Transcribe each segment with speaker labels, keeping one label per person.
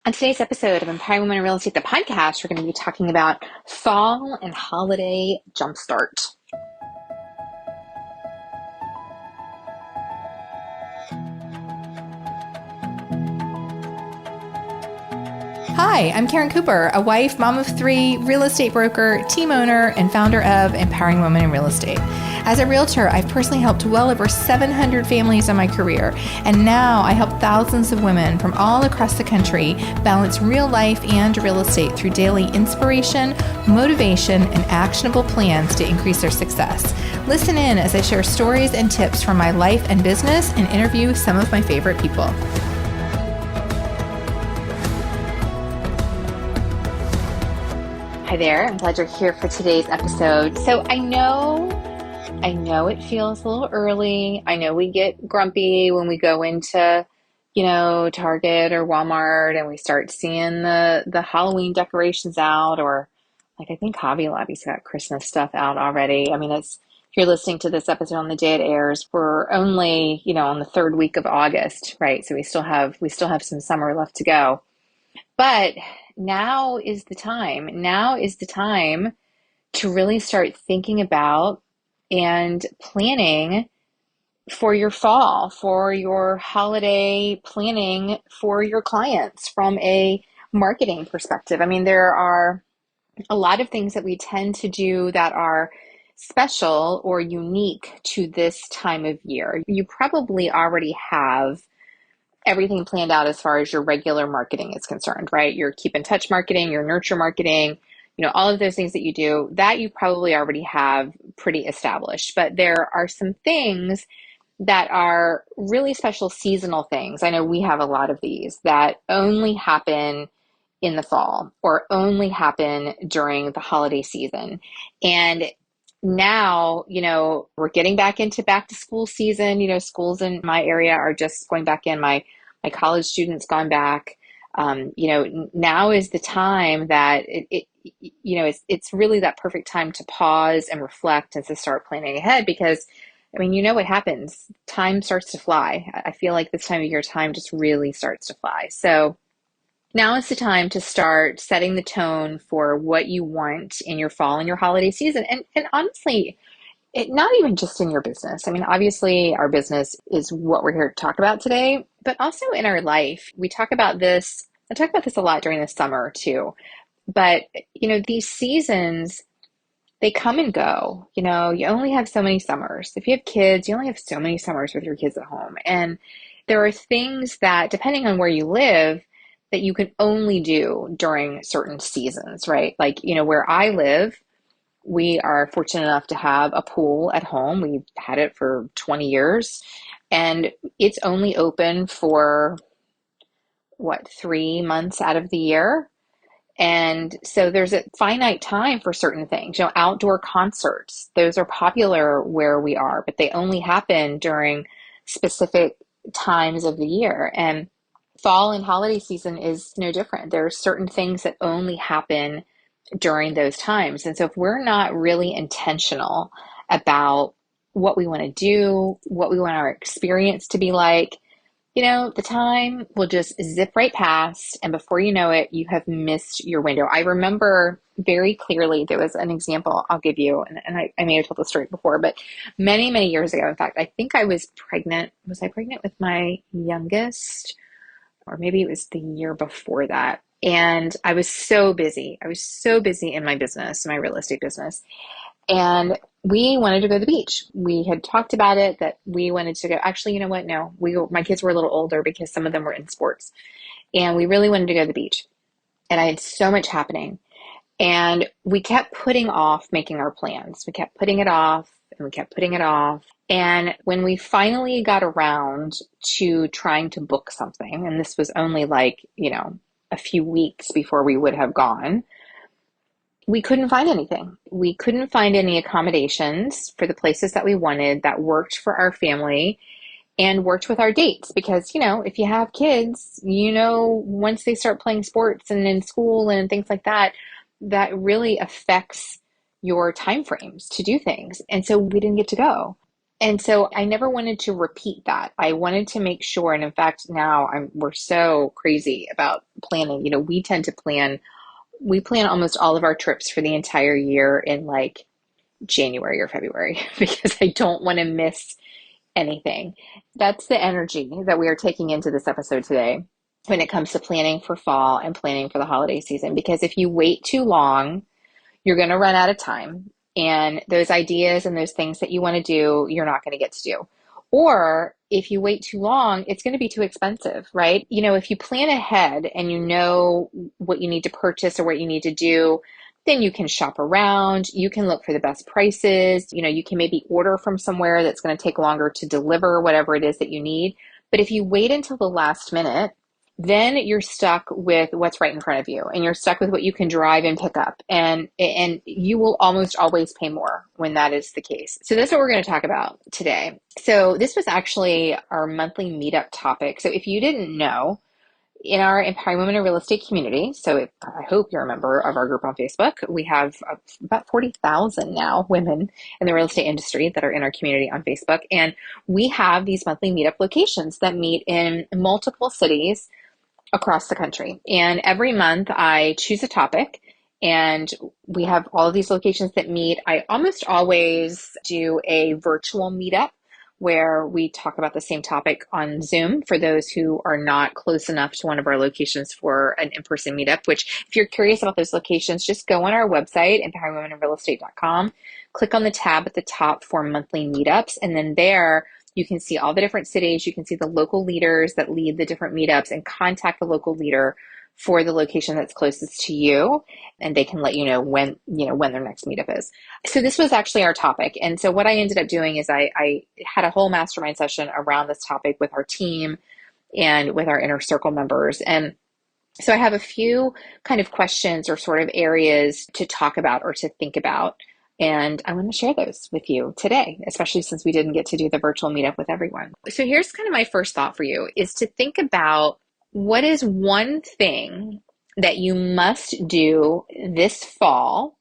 Speaker 1: On today's episode of Empowering Women in Real Estate, the podcast, we're going to be talking about fall and holiday jumpstart.
Speaker 2: Hi, I'm Karen Cooper, a wife, mom of three, real estate broker, team owner, and founder of Empowering Women in Real Estate. As a realtor, I've personally helped well over 700 families in my career, and now I help thousands of women from all across the country balance real life and real estate through daily inspiration, motivation, and actionable plans to increase their success. Listen in as I share stories and tips from my life and business and interview some of my favorite people.
Speaker 1: Hi there, I'm glad you're here for today's episode. So I know it feels a little early. I know we get grumpy when we go into, Target or Walmart and we start seeing the Halloween decorations out, or like I think Hobby Lobby's got Christmas stuff out already. I mean, if you're listening to this episode on the day it airs, we're only, on the third week of August, right? So we still have some summer left to go. But now is the time. Now is the time to really start thinking about and planning for your fall, for your holiday planning for your clients from a marketing perspective. I mean, there are a lot of things that we tend to do that are special or unique to this time of year. You probably already have everything planned out as far as your regular marketing is concerned, right? Your keep in touch marketing, your nurture marketing, all of those things that you do, that you probably already have pretty established. But there are some things that are really special seasonal things. I know we have a lot of these that only happen in the fall or only happen during the holiday season. And now, we're getting back into back to school season. Schools in my area are just going back in. My college students gone back. Now is the time that it's really that perfect time to pause and reflect and to start planning ahead, because I mean, what happens? Time starts to fly. I feel like this time of year, time just really starts to fly. So now is the time to start setting the tone for what you want in your fall and your holiday season. And honestly, not even just in your business. I mean, obviously, our business is what we're here to talk about today, but also in our life. We talk about this. I talk about this a lot during the summer too. But, these seasons, they come and go. You only have so many summers. If you have kids, you only have so many summers with your kids at home. And there are things that, depending on where you live, that you can only do during certain seasons, right? Like, where I live, we are fortunate enough to have a pool at home. We've had it for 20 years, and it's only open for 3 months out of the year. And so there's a finite time for certain things. Outdoor concerts, those are popular where we are, but they only happen during specific times of the year. And fall and holiday season is no different. There are certain things that only happen during those times. And so if we're not really intentional about what we want to do, what we want our experience to be like, the time will just zip right past. And before you know it, you have missed your window. I remember very clearly, there was an example I'll give you, and I may have told the story before, but many, many years ago, in fact, I think I was pregnant. Was I pregnant with my youngest? Or maybe it was the year before that. And I was so busy. I was so busy in my business, my real estate business. And we wanted to go to the beach. We had talked about it, that we wanted to go. Actually, you know what? No, my kids were a little older because some of them were in sports. And we really wanted to go to the beach. And I had so much happening. And we kept putting off making our plans. We kept putting it off and we kept putting it off. And when we finally got around to trying to book something, and this was only like, a few weeks before we would have gone, we couldn't find anything. We couldn't find any accommodations for the places that we wanted that worked for our family and worked with our dates. Because, if you have kids, once they start playing sports and in school and things like that, that really affects your timeframes to do things. And so we didn't get to go. And so I never wanted to repeat that. I wanted to make sure, and in fact, now we're so crazy about planning. We tend to we plan almost all of our trips for the entire year in like January or February because I don't want to miss anything. That's the energy that we are taking into this episode today when it comes to planning for fall and planning for the holiday season. Because if you wait too long, you're going to run out of time. And those ideas and those things that you want to do, you're not going to get to do. Or if you wait too long, it's going to be too expensive, right? If you plan ahead and you know what you need to purchase or what you need to do, then you can shop around. You can look for the best prices. You can maybe order from somewhere that's going to take longer to deliver whatever it is that you need. But if you wait until the last minute, then you're stuck with what's right in front of you and you're stuck with what you can drive and pick up, and you will almost always pay more when that is the case. So that's what we're going to talk about today. So this was actually our monthly meetup topic. So if you didn't know, in our Empowering Women in Real Estate community, I hope you're a member of our group on Facebook, we have about 40,000 now women in the real estate industry that are in our community on Facebook. And we have these monthly meetup locations that meet in multiple cities across the country. And every month I choose a topic and we have all of these locations that meet. I almost always do a virtual meetup where we talk about the same topic on Zoom for those who are not close enough to one of our locations for an in-person meetup, which if you're curious about those locations, just go on our website, empoweringwomeninrealestate.com, click on the tab at the top for monthly meetups, and then there you can see all the different cities. You can see the local leaders that lead the different meetups and contact the local leader for the location that's closest to you. And they can let you know when their next meetup is. So this was actually our topic. And so what I ended up doing is I had a whole mastermind session around this topic with our team and with our inner circle members. And so I have a few kind of questions or sort of areas to talk about or to think about. And I want to share those with you today, especially since we didn't get to do the virtual meetup with everyone. So here's kind of my first thought for you is to think about what is one thing that you must do this fall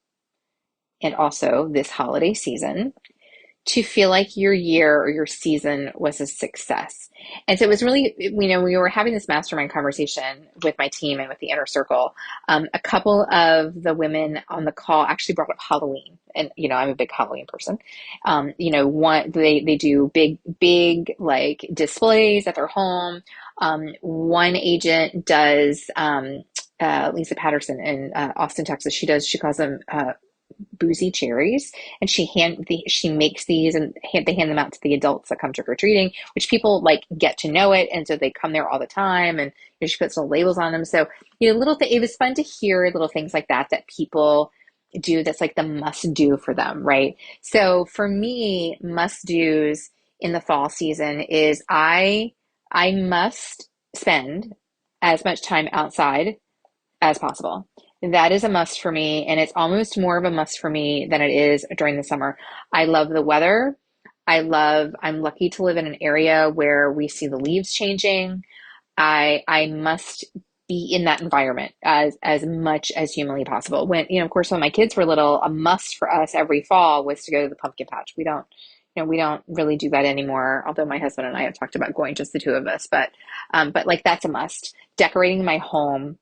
Speaker 1: and also this holiday season to feel like your year or your season was a success. And so it was really, we were having this mastermind conversation with my team and with the inner circle. A couple of the women on the call actually brought up Halloween. And, I'm a big Halloween person. They do big like displays at their home. One agent does, Lisa Patterson in Austin, Texas. She calls them, boozy cherries, and she makes these and they hand them out to the adults that come trick-or-treating, which people like get to know it, and so they come there all the time, and she puts little labels on them. So it was fun to hear little things like that people do that's like the must do for them, right? So for me, must do's in the fall season is I must spend as much time outside as possible. That is a must for me, and it's almost more of a must for me than it is during the summer. I love the weather. I'm lucky to live in an area where we see the leaves changing. I must be in that environment as much as humanly possible. Of course, when my kids were little, a must for us every fall was to go to the pumpkin patch. We don't really do that anymore, although my husband and I have talked about going, just the two of us, but like that's a must. Decorating my home.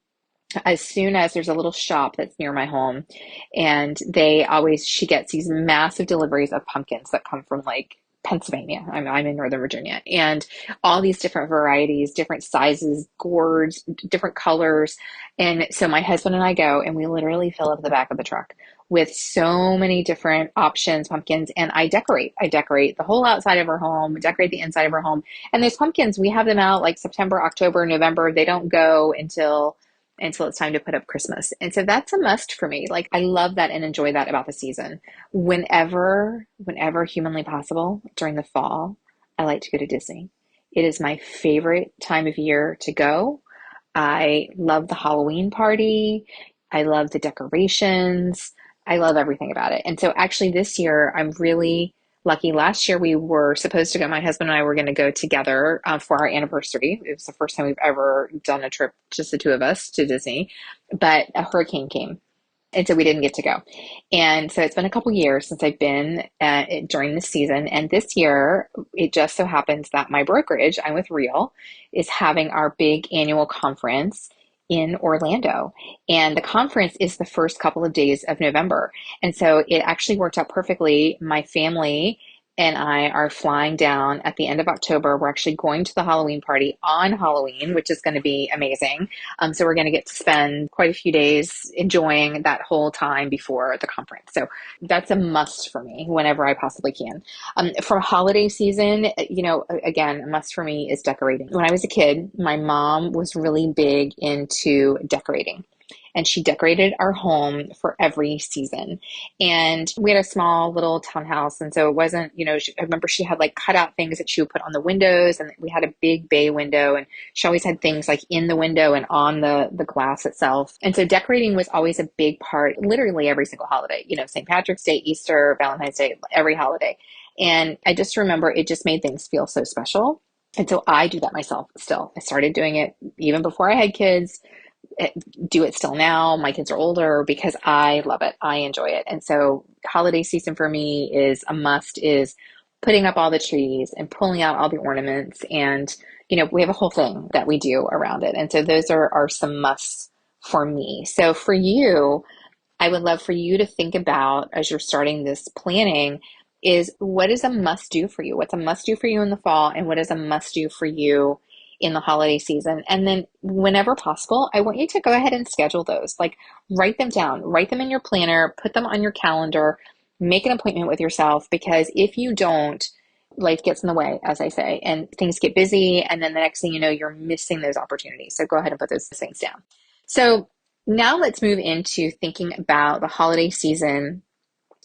Speaker 1: As soon as there's a little shop that's near my home, and she gets these massive deliveries of pumpkins that come from like Pennsylvania. I'm in Northern Virginia, and all these different varieties, different sizes, gourds, different colors. And so my husband and I go, and we literally fill up the back of the truck with so many different options, pumpkins, and I decorate the whole outside of our home, decorate the inside of our home. And those pumpkins, we have them out like September, October, November. They don't go until it's time to put up Christmas. And so that's a must for me. Like, I love that and enjoy that about the season. Whenever humanly possible during the fall, I like to go to Disney. It is my favorite time of year to go. I love the Halloween party. I love the decorations. I love everything about it. And so actually this year, I'm really lucky. Last year we were supposed to go, my husband and I were going to go together for our anniversary. It was the first time we've ever done a trip, just the two of us, to Disney, but a hurricane came And so we didn't get to go. And so it's been a couple years since I've been during this season. And this year, it just so happens that my brokerage, I'm with Real, is having our big annual conference in Orlando. And the conference is the first couple of days of November. And so it actually worked out perfectly. My family and I are flying down at the end of October. We're actually going to the Halloween party on Halloween, which is going to be amazing. So we're going to get to spend quite a few days enjoying that whole time before the conference. So that's a must for me whenever I possibly can. For holiday season, again, a must for me is decorating. When I was a kid, my mom was really big into decorating. And she decorated our home for every season. And we had a small little townhouse. And so it wasn't, I remember she had like cutout things that she would put on the windows. And we had a big bay window. And she always had things like in the window and on the glass itself. And so decorating was always a big part, literally every single holiday, St. Patrick's Day, Easter, Valentine's Day, every holiday. And I just remember it just made things feel so special. And so I do that myself still. I started doing it even before I had kids, do it still now. My kids are older because I love it. I enjoy it. And so holiday season for me is a must, is putting up all the trees and pulling out all the ornaments. And, we have a whole thing that we do around it. And so those are some musts for me. So for you, I would love for you to think about as you're starting this planning is what is a must do for you? What's a must do for you in the fall, and what is a must do for you in the holiday season? And then whenever possible, I want you to go ahead and schedule those. Like write them down, write them in your planner, put them on your calendar, make an appointment with yourself, because if you don't, life gets in the way, as I say, and things get busy. And then the next thing you know, you're missing those opportunities. So go ahead and put those things down. So now let's move into thinking about the holiday season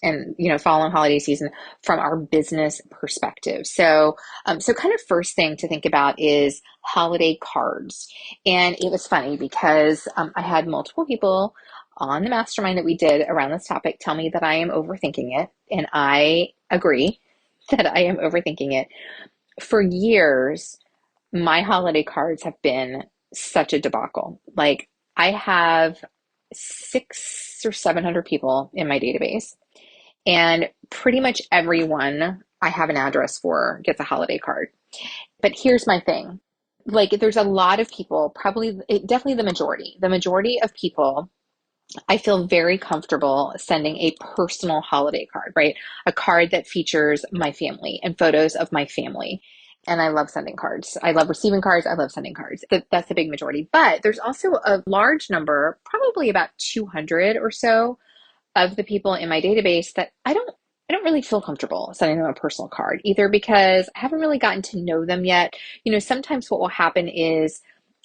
Speaker 1: and fall and holiday season from our business perspective. So kind of first thing to think about is holiday cards. And it was funny because I had multiple people on the mastermind that we did around this topic tell me that I am overthinking it, and I agree that I am overthinking it. For years, my holiday cards have been such a debacle. Like I have 600 or 700 people in my database, and pretty much everyone I have an address for gets a holiday card. But here's my thing. Like there's a lot of people, definitely the majority of people, I feel very comfortable sending a personal holiday card, right? A card that features my family and photos of my family. And I love sending cards. I love receiving cards. I love sending cards. That's the big majority. But there's also a large number, probably about 200 or so, of the people in my database that I don't really feel comfortable sending them a personal card, either because I haven't really gotten to know them yet. Sometimes what will happen is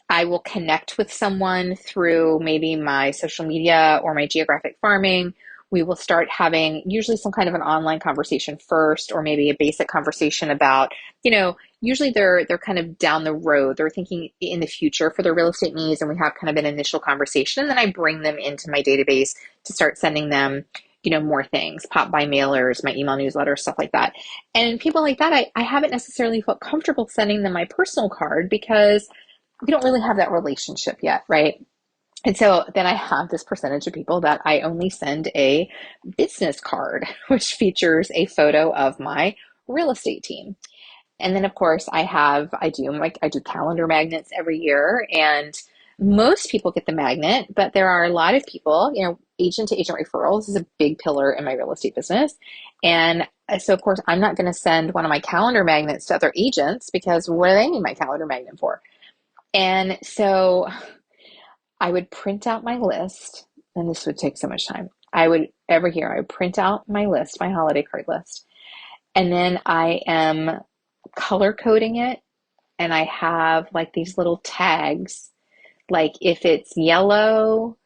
Speaker 1: I will connect with someone through maybe my social media or my geographic farming. We will start having usually some kind of an online conversation first, or maybe a basic conversation about, usually they're kind of down the road. They're thinking in the future for their real estate needs, and we have kind of an initial conversation. And then I bring them into my database to start sending them, more things, pop by mailers, my email newsletter, stuff like that. And people like that, I haven't necessarily felt comfortable sending them my personal card because we don't really have that relationship yet, right? And so then I have this percentage of people that I only send a business card, which features a photo of my real estate team. And then of course I do calendar magnets every year, and most people get the magnet, but there are a lot of people, agent to agent referrals is a big pillar in my real estate business. And so of course I'm not going to send one of my calendar magnets to other agents, because what do they need my calendar magnet for? And so I would print out my list, and this would take so much time. Every year I would print out my list, my holiday card list, and then I am color coding it, and I have like these little tags. Like if it's yellow,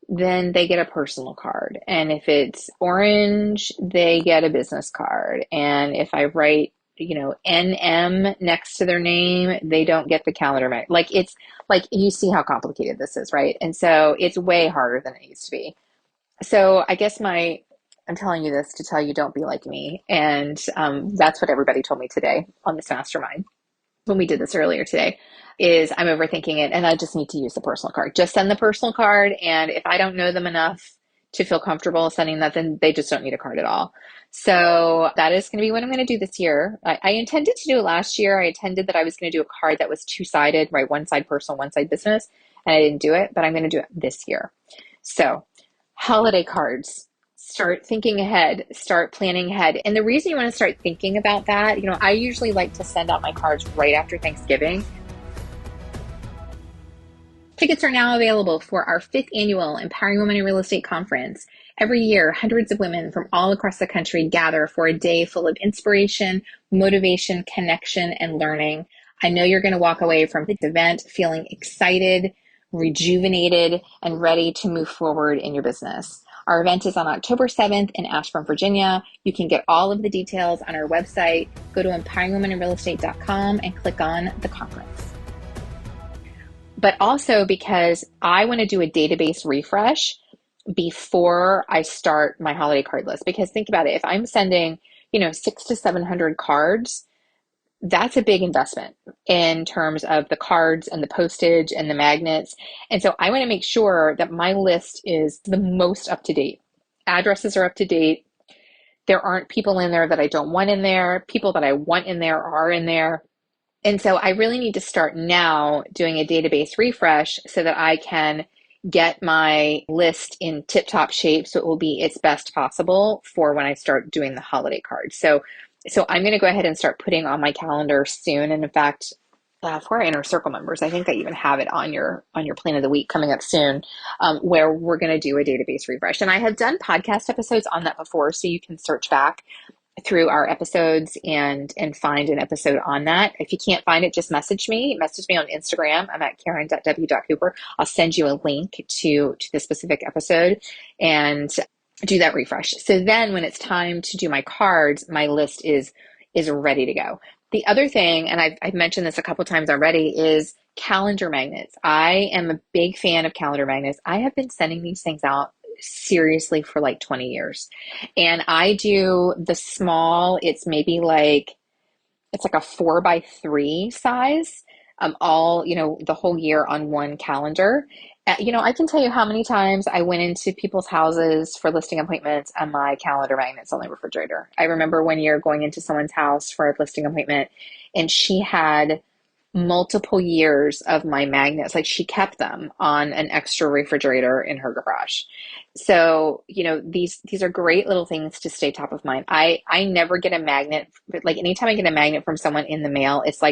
Speaker 1: then they get a personal card. And if it's orange, they get a business card. And if I write, NM next to their name, they don't get the calendar. Like it's like, you see how complicated this is, right? And so it's way harder than it used to be. So I guess I'm telling you this to tell you don't be like me. And that's what everybody told me today on this mastermind when we did this earlier today, is I'm overthinking it and I just need to use the personal card. Just send the personal card. And if I don't know them enough to feel comfortable sending that, then they just don't need a card at all. So that is going to be what I'm going to do this year. I intended to do it last year. I intended that I was going to do a card that was two-sided, right? One side personal, one side business, and I didn't do it, but I'm going to do it this year. So holiday cards. Start thinking ahead, start planning ahead. And the reason you want to start thinking about that, I usually like to send out my cards right after Thanksgiving. Tickets are now available for our 5th annual Empowering Women in Real Estate Conference. Every year, hundreds of women from all across the country gather for a day full of inspiration, motivation, connection, and learning. I know you're going to walk away from this event feeling excited, rejuvenated, and ready to move forward in your business. Our event is on October 7th in Ashburn, Virginia. You can get all of the details on our website. Go to empoweringwomeninrealestate.com and click on the conference. But also because I want to do a database refresh before I start my holiday card list. Because think about it, if I'm sending, 600 to 700 cards, that's a big investment in terms of the cards and the postage and the magnets. And so I want to make sure that my list is the most up to date. Addresses are up to date. There aren't people in there that I don't want in there. People that I want in there are in there. And so I really need to start now doing a database refresh so that I can get my list in tip-top shape so it will be its best possible for when I start doing the holiday cards. So I'm going to go ahead and start putting on my calendar soon. And in fact, for our Inner Circle members, I think I even have it on your plan of the week coming up soon, where we're going to do a database refresh. And I have done podcast episodes on that before, so you can search back through our episodes and find an episode on that. If you can't find it, just message me on Instagram. I'm at karen.w.cooper. I'll send you a link to the specific episode and do that refresh. So then when it's time to do my cards, my list is ready to go. The other thing, and I've mentioned this a couple times already, is calendar magnets. I am a big fan of calendar magnets. I have been sending these things out seriously for like 20 years. And I do the small, it's like a 4x3 size, all, the whole year on one calendar. I can tell you how many times I went into people's houses for listing appointments and my calendar magnets on the refrigerator. I remember one year going into someone's house for a listing appointment and she had multiple years of my magnets. Like she kept them on an extra refrigerator in her garage. So, these are great little things to stay top of mind. I never get a magnet, like anytime I get a magnet from someone in the mail, it's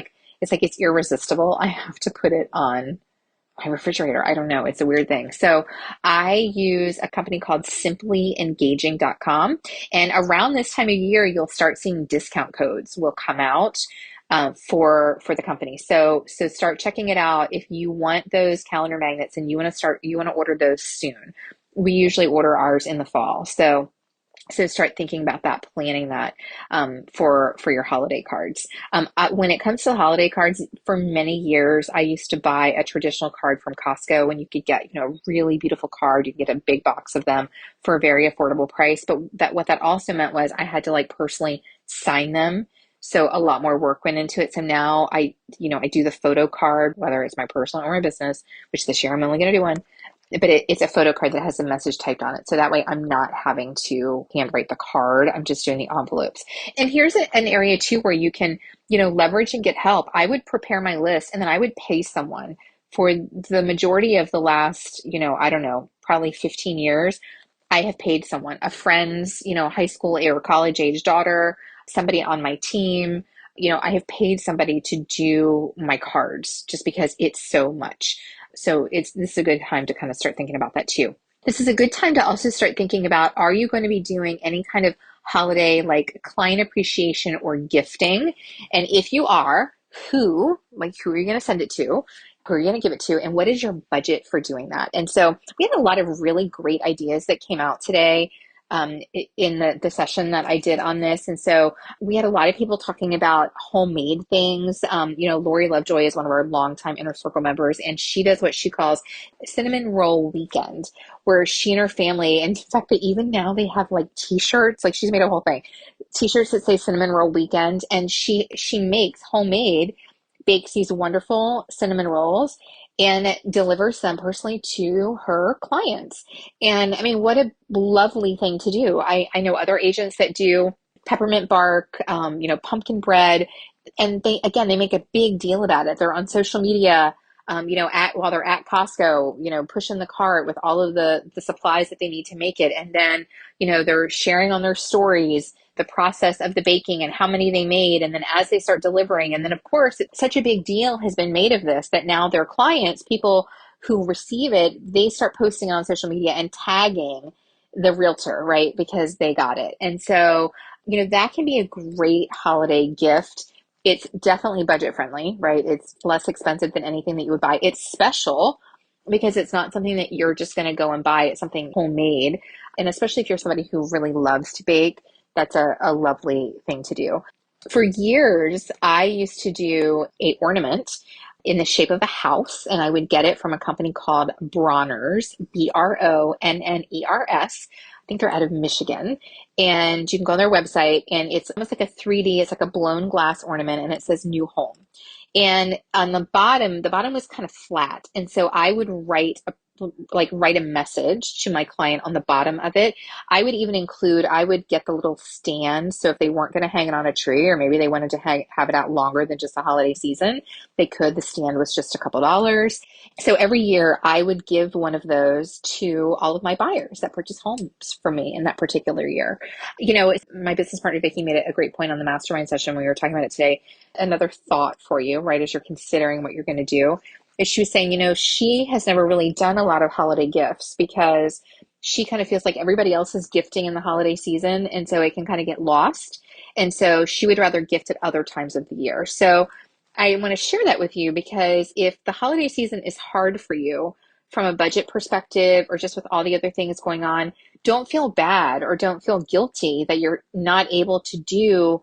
Speaker 1: irresistible. I have to put it on my refrigerator. I don't know. It's a weird thing. So I use a company called simplyengaging.com. And around this time of year, you'll start seeing discount codes will come out for the company. So start checking it out. If you want those calendar magnets and you want to order those soon. We usually order ours in the fall. So start thinking about that, planning that for your holiday cards. When it comes to holiday cards, for many years, I used to buy a traditional card from Costco when you could get, a really beautiful card. You could get a big box of them for a very affordable price. But what that also meant was I had to personally sign them. So a lot more work went into it. So now I do the photo card, whether it's my personal or my business, which this year I'm only going to do one. But it's a photo card that has a message typed on it. So that way I'm not having to handwrite the card. I'm just doing the envelopes. And here's an area too where you can, leverage and get help. I would prepare my list and then I would pay someone for the majority of the last, I don't know, probably 15 years. I have paid someone, a friend's, high school or college age daughter, somebody on my team. I have paid somebody to do my cards just because it's so much. So this is a good time to kind of start thinking about that too. This is a good time to also start thinking about, are you going to be doing any kind of holiday like client appreciation or gifting? And if you are, who are you going to send it to? Who are you going to give it to? And what is your budget for doing that? And so we had a lot of really great ideas that came out today in the session that I did on this. And so we had a lot of people talking about homemade things. Lori Lovejoy is one of our longtime Inner Circle members, and she does what she calls cinnamon roll weekend, where she and her family, and in fact, even now they have like t-shirts, like she's made a whole thing, t-shirts that say cinnamon roll weekend. And she makes homemade, bakes these wonderful cinnamon rolls and delivers them personally to her clients. And I mean, what a lovely thing to do. I know other agents that do peppermint bark, pumpkin bread, and they make a big deal about it. They're on social media, while they're at Costco, pushing the cart with all of the supplies that they need to make it. And then, they're sharing on their stories the process of the baking and how many they made. And then as they start delivering, and then of course, such a big deal has been made of this that now their clients, people who receive it, they start posting on social media and tagging the realtor, right? Because they got it. And so, that can be a great holiday gift. It's definitely budget friendly, right? It's less expensive than anything that you would buy. It's special because it's not something that you're just going to go and buy. It's something homemade. And especially if you're somebody who really loves to bake, that's a lovely thing to do. For years, I used to do a ornament in the shape of a house, and I would get it from a company called Bronner's, Bronners. I think they're out of Michigan. And you can go on their website, and it's almost like a 3D, it's like a blown glass ornament, and it says new home. And on the bottom was kind of flat. And so I would write a message to my client on the bottom of it. I would get the little stand. So if they weren't going to hang it on a tree, or maybe they wanted to have it out longer than just the holiday season, they could. The stand was just a couple dollars. So every year I would give one of those to all of my buyers that purchase homes from me in that particular year. My business partner, Vicki, made a great point on the mastermind session when we were talking about it today. Another thought for you, right, as you're considering what you're going to do, is she was saying, she has never really done a lot of holiday gifts because she kind of feels like everybody else is gifting in the holiday season. And so it can kind of get lost. And so she would rather gift at other times of the year. So I want to share that with you because if the holiday season is hard for you from a budget perspective or just with all the other things going on, don't feel bad or don't feel guilty that you're not able to do,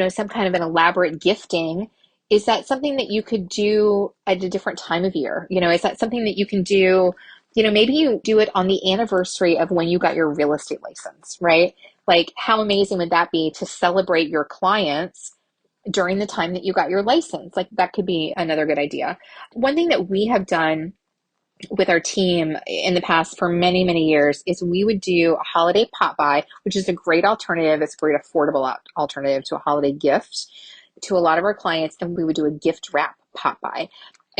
Speaker 1: some kind of an elaborate gifting. Is that something that you could do at a different time of year? Is that something that you can do? Maybe you do it on the anniversary of when you got your real estate license, right? Like, how amazing would that be to celebrate your clients during the time that you got your license? Like, that could be another good idea. One thing that we have done with our team in the past for many, many years is we would do a holiday pop by, which is a great alternative. It's a great affordable alternative to a holiday gift to a lot of our clients. And we would do a gift wrap pop by.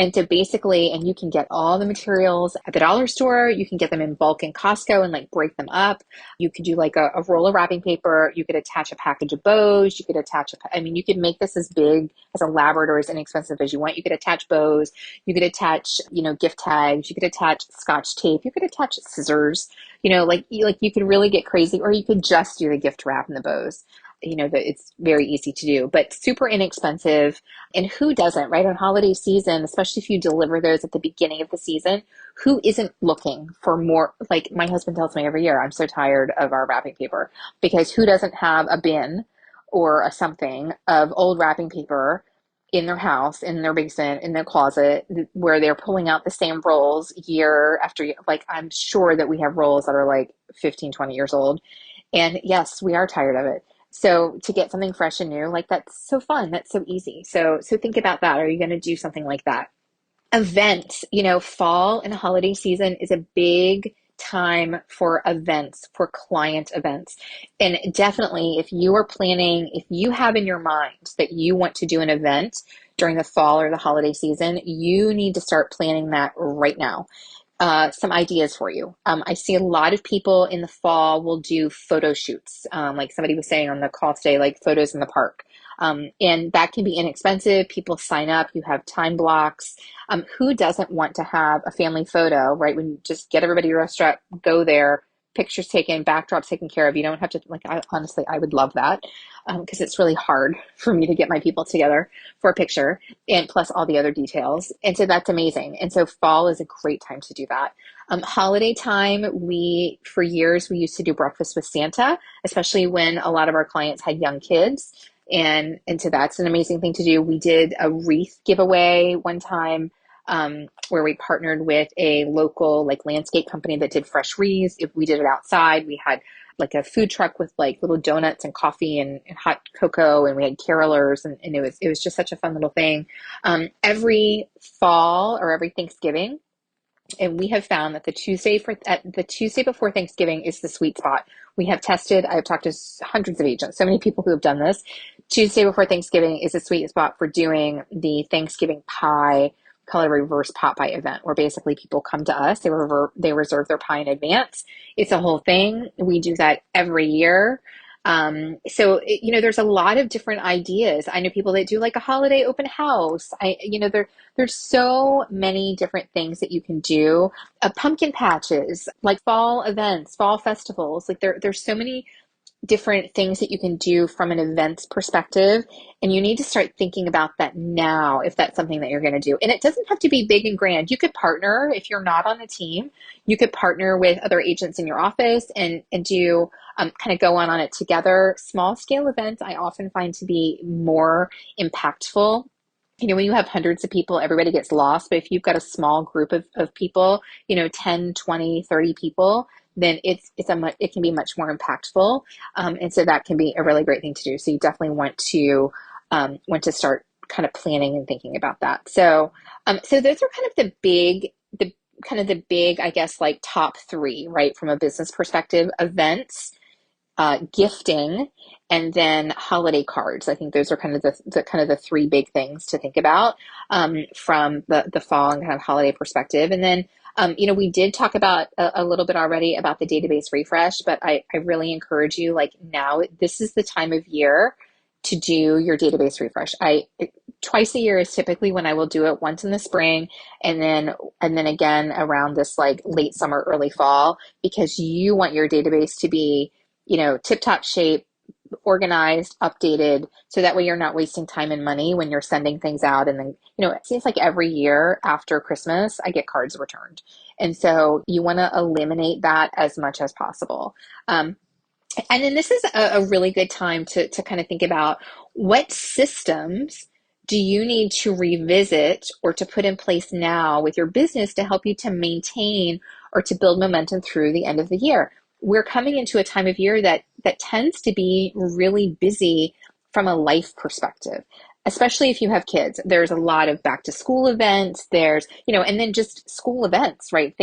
Speaker 1: And so basically, and you can get all the materials at the dollar store. You can get them in bulk in Costco and like break them up. You could do like a roll of wrapping paper. You could attach a package of bows. You could you could make this as big, as elaborate or as inexpensive as you want. You could attach bows. You could attach, gift tags. You could attach Scotch tape. You could attach scissors. You could really get crazy, or you could just do the gift wrap and the bows. That it's very easy to do, but super inexpensive. And who doesn't, right? On holiday season, especially if you deliver those at the beginning of the season, who isn't looking for more? Like my husband tells me every year, I'm so tired of our wrapping paper, because who doesn't have a bin or a something of old wrapping paper in their house, in their basement, in their closet, where they're pulling out the same rolls year after year. Like, I'm sure that we have rolls that are like 15, 20 years old. And yes, we are tired of it. So to get something fresh and new, like, that's so fun. That's so easy. So think about that. Are you going to do something like that? Events, fall and holiday season is a big time for events, for client events. And definitely if you have in your mind that you want to do an event during the fall or the holiday season, you need to start planning that right now. Some ideas for you. I see a lot of people in the fall will do photo shoots, like somebody was saying on the call today, like photos in the park. And that can be inexpensive. People sign up, you have time blocks. Who doesn't want to have a family photo, right? When you just get everybody to a restaurant, go there, pictures taken, backdrops taken care of. You don't have to, honestly, I would love that because it's really hard for me to get my people together for a picture, and plus all the other details. And so that's amazing. And so fall is a great time to do that. Holiday time, for years, we used to do breakfast with Santa, especially when a lot of our clients had young kids. And so that's an amazing thing to do. We did a wreath giveaway one time, where we partnered with a local landscape company that did fresh wreaths. If we did it outside, we had like a food truck with like little donuts and coffee and hot cocoa, and we had carolers, and it was just such a fun little thing. Every fall or every Thanksgiving, and we have found that the Tuesday before Thanksgiving is the sweet spot. We have tested, I've talked to hundreds of agents, so many people who have done this. Tuesday before Thanksgiving is a sweet spot for doing the Thanksgiving pie, call it a reverse pot pie event, where basically people come to us, they reserve their pie in advance. It's a whole thing. We do that every year. There's a lot of different ideas. I know people that do like a holiday open house. There's so many different things that you can do. Pumpkin patches, like fall events, fall festivals. Like there's so many different things that you can do from an events perspective. And you need to start thinking about that now if that's something that you're going to do. And it doesn't have to be big and grand. You could partner, if you're not on a team, you could partner with other agents in your office and do kind of go on it together. Small scale events I often find to be more impactful. When you have hundreds of people, everybody gets lost. But if you've got a small group of people, 10, 20, 30 people, then it can be much more impactful. And so that can be a really great thing to do. So you definitely want to start kind of planning and thinking about that. So those are kind of the big, I guess, like top three, right? From a business perspective: events, gifting, and then holiday cards. I think those are kind of the three big things to think about from the fall and kind of holiday perspective. And then we did talk about a little bit already about the database refresh, but I really encourage you, like, now this is the time of year to do your database refresh. Twice a year is typically when I will do it, once in the spring and then again around this like late summer, early fall, because you want your database to be, tip top shape, organized, updated, so that way you're not wasting time and money when you're sending things out. And then, it seems like every year after Christmas, I get cards returned. And so you want to eliminate that as much as possible. And then this is a really good time to kind of think about what systems do you need to revisit or to put in place now with your business to help you to maintain or to build momentum through the end of the year. We're coming into a time of year that tends to be really busy from a life perspective, especially if you have kids. There's a lot of back to school events. There's, and then just school events, right?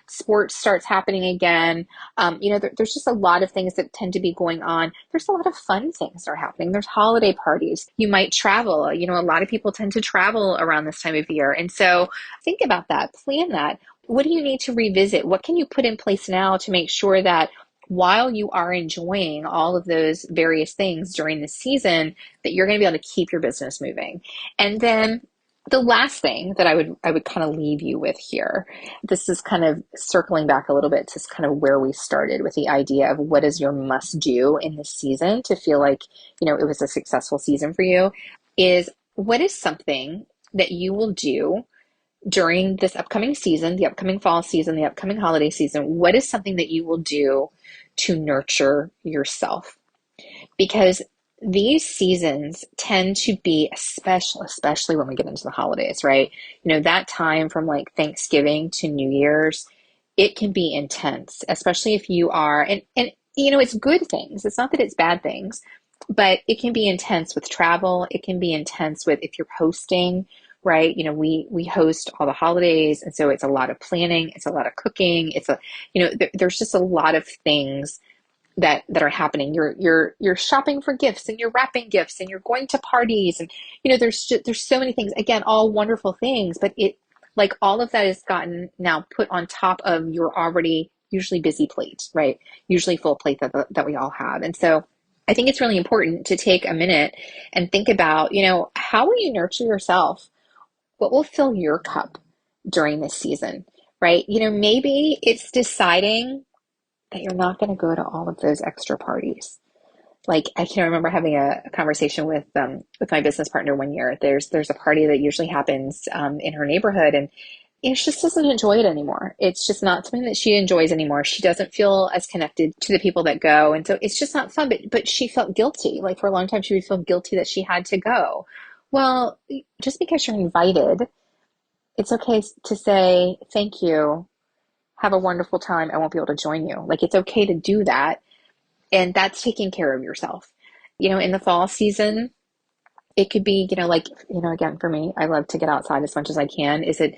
Speaker 1: Sports starts happening again. There's just a lot of things that tend to be going on. There's a lot of fun things that are happening. There's holiday parties. You might travel. A lot of people tend to travel around this time of year. And so think about that, plan that. What do you need to revisit? What can you put in place now to make sure that while you are enjoying all of those various things during the season, that you're going to be able to keep your business moving? And then the last thing that I would kind of leave you with here, this is kind of circling back a little bit to kind of where we started with the idea of what is your must do in this season to feel like, it was a successful season for you, is what is something that you will do during this upcoming season, the upcoming fall season, the upcoming holiday season. What is something that you will do to nurture yourself? Because these seasons tend to be especially when we get into the holidays, right? That time from like Thanksgiving to New Year's, it can be intense, especially if you are, and it's good things. It's not that it's bad things, but it can be intense with travel. It can be intense with if you're hosting, right? We host all the holidays, and so it's a lot of planning. It's a lot of cooking. There's just a lot of things that are happening. You're shopping for gifts, and you're wrapping gifts, and you're going to parties, and there's so many things. Again, all wonderful things, but like all of that is gotten now put on top of your already usually busy plate, right? Usually full plate that we all have. And so I think it's really important to take a minute and think about, how will you nurture yourself? What will fill your cup during this season, right? Maybe it's deciding that you're not going to go to all of those extra parties. Like, I can remember having a conversation with my business partner one year. There's a party that usually happens in her neighborhood, and she just doesn't enjoy it anymore. It's just not something that she enjoys anymore. She doesn't feel as connected to the people that go, and so it's just not fun. But she felt guilty. Like, for a long time, she would feel guilty that she had to go. Well, just because you're invited, it's okay to say thank you. have a wonderful time. I won't be able to join you. Like, it's okay to do that. And that's taking care of yourself. In the fall season, it could be, like, again, for me, I love to get outside as much as I can. Is it,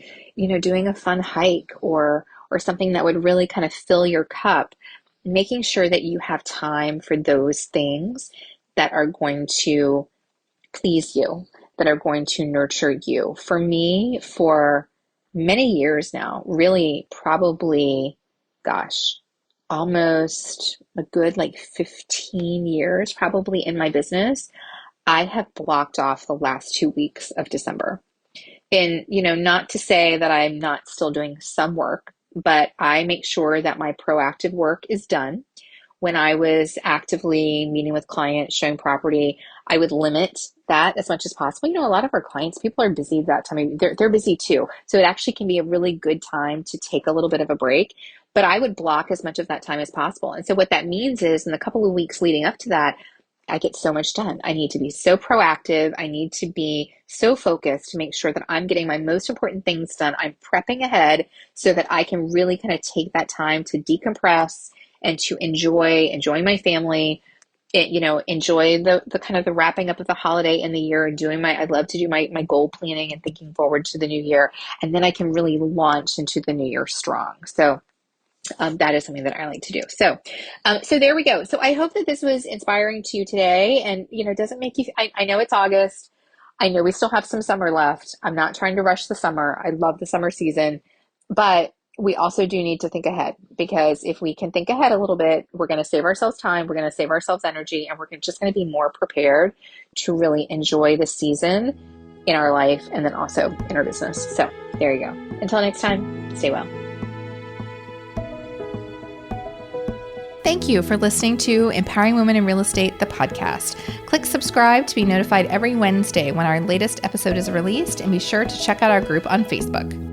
Speaker 1: doing a fun hike or something that would really kind of fill your cup, making sure that you have time for those things that are going to please you, that are going to nurture you. For me, for many years now, really probably, gosh, almost a good like 15 years probably in my business, I have blocked off the last 2 weeks of December. And, not to say that I'm not still doing some work, but I make sure that my proactive work is done. When I was actively meeting with clients, showing property, I would limit that as much as possible. A lot of our clients, people are busy that time. They're busy too. So it actually can be a really good time to take a little bit of a break. But I would block as much of that time as possible. And so what that means is in the couple of weeks leading up to that, I get so much done. I need to be so proactive. I need to be so focused to make sure that I'm getting my most important things done. I'm prepping ahead so that I can really kind of take that time to decompress and to enjoy my family, enjoy the kind of the wrapping up of the holiday and the year and I love to do my goal planning and thinking forward to the new year. And then I can really launch into the new year strong. So that is something that I like to do. So there we go. So I hope that this was inspiring to you today, and doesn't make you. I know it's August. I know we still have some summer left. I'm not trying to rush the summer. I love the summer season, but we also do need to think ahead, because if we can think ahead a little bit, we're going to save ourselves time. We're going to save ourselves energy, and we're just going to be more prepared to really enjoy the season in our life and then also in our business. So there you go. Until next time, stay well.
Speaker 2: Thank you for listening to Empowering Women in Real Estate, the podcast. Click subscribe to be notified every Wednesday when our latest episode is released, and be sure to check out our group on Facebook.